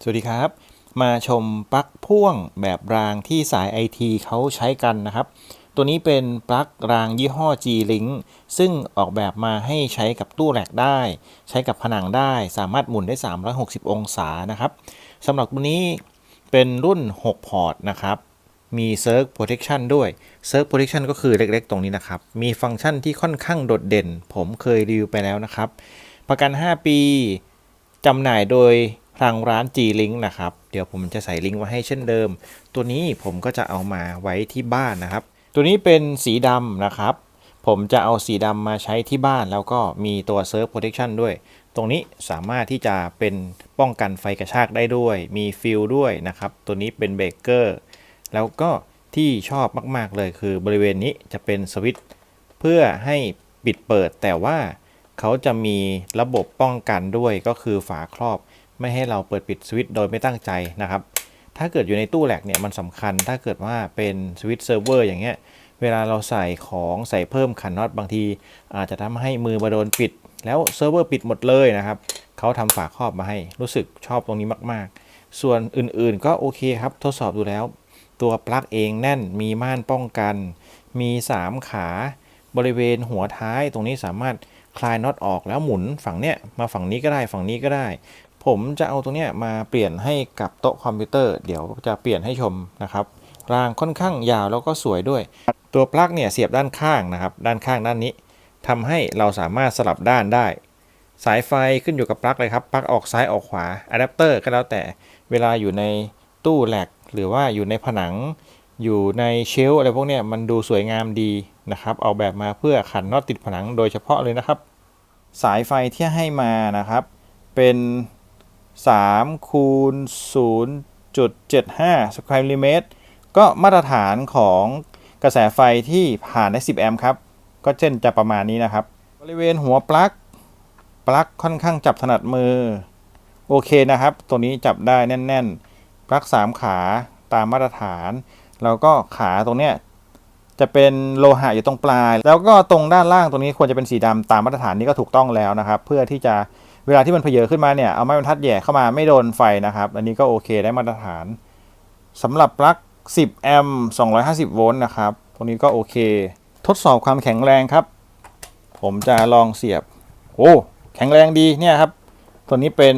สวัสดีครับมาชมปลั๊กพ่วงแบบรางที่สาย IT เขาใช้กันนะครับตัวนี้เป็นปลั๊กรางยี่ห้อ G-Link ซึ่งออกแบบมาให้ใช้กับตู้แร็กได้ใช้กับผนังได้สามารถหมุนได้360องศานะครับสำหรับตัวนี้เป็นรุ่น6พอร์ตนะครับมี Surge Protection ด้วย Surge Protection ก็คือเล็กๆตรงนี้นะครับมีฟังก์ชันที่ค่อนข้างโดดเด่นผมเคยรีวิวไปแล้วนะครับประกัน5ปีจำหน่ายโดยทางร้าน G-Link นะครับเดี๋ยวผมจะใส่ลิงก์ไว้ให้เช่นเดิมตัวนี้ผมก็จะเอามาไว้ที่บ้านนะครับตัวนี้เป็นสีดำนะครับผมจะเอาสีดำมาใช้ที่บ้านแล้วก็มีตัว Surge Protection ด้วยตรงนี้สามารถที่จะเป็นป้องกันไฟกระชากได้ด้วยมีฟิลด้วยนะครับตัวนี้เป็นเบรกเกอร์แล้วก็ที่ชอบมากๆเลยคือบริเวณนี้จะเป็นสวิตช์เพื่อให้ปิดเปิดแต่ว่าเขาจะมีระบบป้องกันด้วยก็คือฝาครอบไม่ให้เราเปิดปิดสวิตช์โดยไม่ตั้งใจนะครับถ้าเกิดอยู่ในตู้แหลกเนี่ยมันสำคัญถ้าเกิดว่าเป็นสวิตช์เซิร์ฟเวอร์อย่างเงี้ยเวลาเราใส่ของใส่เพิ่มขันน็อตบางทีอาจจะทำให้มือมาโดนปิดแล้วเซิร์ฟเวอร์ปิดหมดเลยนะครับเขาทำฝาครอบมาให้รู้สึกชอบตรงนี้มากๆส่วนอื่นๆก็โอเคครับทดสอบดูแล้วตัวปลั๊กเองแน่นมีม่านป้องกันมี3ขาบริเวณหัวท้ายตรงนี้สามารถคลายน็อตออกแล้วหมุนฝั่งเนี้ยมาฝั่งนี้ก็ได้ฝั่งนี้ก็ได้ผมจะเอาตรงเนี้ยมาเปลี่ยนให้กับโต๊ะคอมพิวเตอร์เดี๋ยวจะเปลี่ยนให้ชมนะครับรางค่อนข้างยาวแล้วก็สวยด้วยตัวปลั๊กเนี่ยเสียบด้านข้างนะครับด้านข้างด้านนี้ทำให้เราสามารถสลับด้านได้สายไฟขึ้นอยู่กับปลั๊กเลยครับปลั๊กออกซ้ายออกขวาอะแดปเตอร์ก็แล้วแต่เวลาอยู่ในตู้แหลกหรือว่าอยู่ในผนังอยู่ในเชลฟ์อะไรพวกเนี้ยมันดูสวยงามดีนะครับออกแบบมาเพื่อขันน็อตติดผนังโดยเฉพาะเลยนะครับสายไฟที่ให้มานะครับเป็น3คูณ0.75 สแควร์มิลลิเมตรก็มาตรฐานของกระแสไฟที่ผ่านได้10แอมป์ครับก็เช่นจะประมาณนี้นะครับบริเวณหัวปลั๊กค่อนข้างจับถนัดมือโอเคนะครับตัวนี้จับได้แน่นๆปลั๊ก3ขาตามมาตรฐานแล้วก็ขาตรงเนี้ยจะเป็นโลหะอยู่ตรงปลายแล้วก็ตรงด้านล่างตรงนี้ควรจะเป็นสีดำตามมาตรฐานนี้ก็ถูกต้องแล้วนะครับเพื่อที่จะเวลาที่มันเพเยอขึ้นมาเนี่ยเอาไม้บรรทัดแหย่เข้ามาไม่โดนไฟนะครับอันนี้ก็โอเคได้มาตรฐานสำหรับปลั๊ก10แอมป์250โวลต์นะครับตรงนี้ก็โอเคทดสอบความแข็งแรงครับผมจะลองเสียบโอ้แข็งแรงดีเนี่ยครับตัวนี้เป็น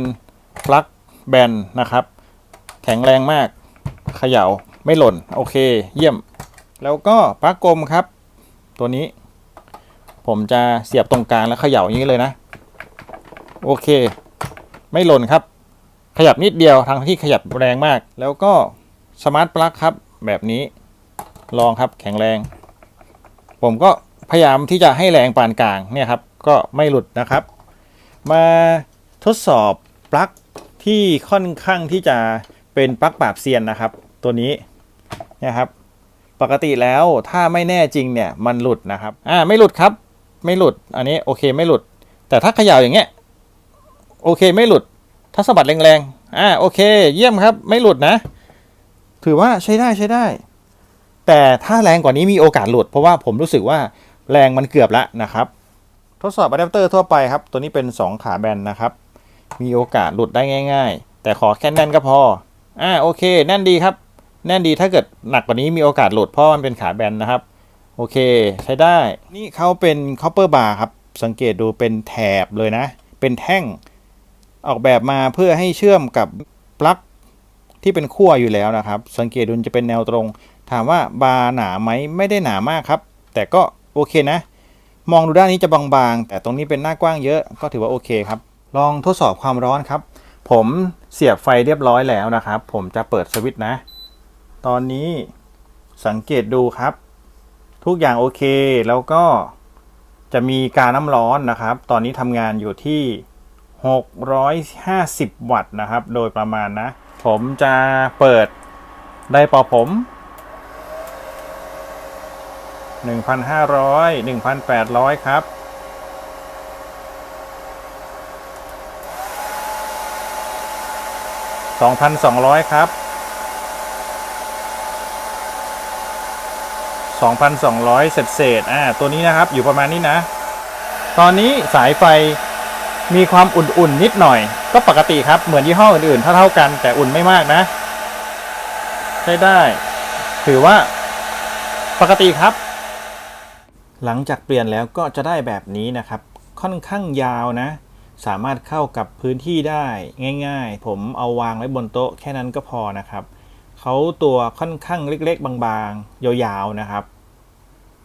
ปลั๊กแบนนะครับแข็งแรงมากเขย่าไม่หล่นโอเคเยี่ยมแล้วก็ปลั๊กกลมครับตัวนี้ผมจะเสียบตรงกลางแล้วเขย่าอย่างนี้เลยนะโอเคไม่หล่นครับขยับนิดเดียวทางที่ขยับแรงมากแล้วก็สมาร์ทปลั๊กครับแบบนี้ลองครับแข็งแรงผมก็พยายามที่จะให้แรงปานกลางเนี่ยครับก็ไม่หลุดนะครับมาทดสอบปลั๊กที่ค่อนข้างที่จะเป็นปลั๊กปราบเซียนนะครับตัวนี้นะครับปกติแล้วถ้าไม่แน่จริงเนี่ยมันหลุดนะครับไม่หลุดครับไม่หลุดอันนี้โอเคไม่หลุดแต่ถ้าเขย่าอย่างเงี้ยโอเคไม่หลุดถ้าสะบัดแรงๆโอเคเยี่ยมครับไม่หลุดนะถือว่าใช้ได้แต่ถ้าแรงกว่านี้มีโอกาสหลุดเพราะว่าผมรู้สึกว่าแรงมันเกือบแล้วนะครับทดสอบอะแดปเตอร์ทั่วไปครับตัวนี้เป็น2ขาแบนนะครับมีโอกาสหลุดได้ง่ายๆแต่ขอแค่แน่นก็พอโอเคแน่นดีครับแน่นดีถ้าเกิดหนักกว่านี้มีโอกาสหลุดเพราะมันเป็นขาแบนนะครับโอเคใช้ได้นี่เขาเป็นคอปเปอร์บาร์ครับสังเกตดูเป็นแถบเลยนะเป็นแท่งออกแบบมาเพื่อให้เชื่อมกับปลั๊กที่เป็นขั้วอยู่แล้วนะครับสังเกตดูจะเป็นแนวตรงถามว่าบาร์หนาไหมไม่ได้หนามากครับแต่ก็โอเคนะมองดูด้านนี้จะบางๆแต่ตรงนี้เป็นหน้ากว้างเยอะก็ถือว่าโอเคครับลองทดสอบความร้อนครับผมเสียบไฟเรียบร้อยแล้วนะครับผมจะเปิดสวิตช์นะตอนนี้สังเกตดูครับทุกอย่างโอเคแล้วก็จะมีการน้ำร้อนนะครับตอนนี้ทำงานอยู่ที่650วัตต์นะครับโดยประมาณนะผมจะเปิดไดร์เป่าผม1,500 1,800ครับ2,200ครับ2,200เศษตัวนี้นะครับอยู่ประมาณนี้นะตอนนี้สายไฟ มีความอุ่นๆนิดหน่อยก็ปกติครับเหมือนยี่ห้ออื่นๆเท่ากันแต่อุ่นไม่มากนะใช้ได้ถือว่าปกติครับหลังจากเปลี่ยนแล้วก็จะได้แบบนี้นะครับค่อนข้างยาวนะสามารถเข้ากับพื้นที่ได้ง่ายๆผมเอาวางไว้บนโต๊ะแค่นั้นก็พอนะครับเขาตัวค่อนข้างเล็กๆบางๆยาวๆนะครับ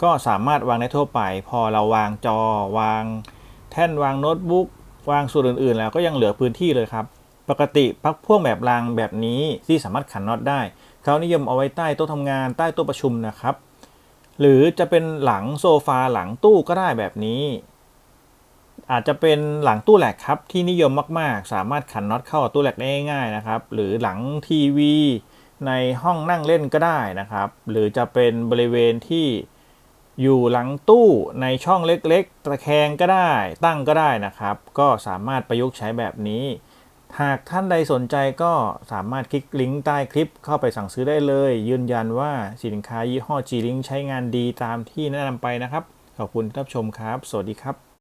ก็สามารถวางได้ทั่วไปพอเราวางจอวางแท่นวางโน้ตบุ๊กวางส่วนอื่นๆแล้วก็ยังเหลือพื้นที่เลยครับปกติปลั๊กพ่วงแบบรางแบบนี้ที่สามารถขันน็อตได้เขานิยมเอาไว้ใต้โต๊ะทำงานใต้โต๊ะประชุมนะครับหรือจะเป็นหลังโซฟาหลังตู้ก็ได้แบบนี้อาจจะเป็นหลังตู้แหลกครับที่นิยมมากๆสามารถขันน็อตเข้ากับตู้แหลกได้ง่ายๆนะครับหรือหลังทีวีในห้องนั่งเล่นก็ได้นะครับหรือจะเป็นบริเวณที่อยู่หลังตู้ในช่องเล็กๆตะแคงก็ได้ตั้งก็ได้นะครับก็สามารถประยุกต์ใช้แบบนี้หากท่านใดสนใจก็สามารถคลิกลิงก์ใต้คลิปเข้าไปสั่งซื้อได้เลยยืนยันว่าสินค้ายี่ห้อ G-Link ใช้งานดีตามที่แนะนำไปนะครับขอบคุณที่รับชมครับสวัสดีครับ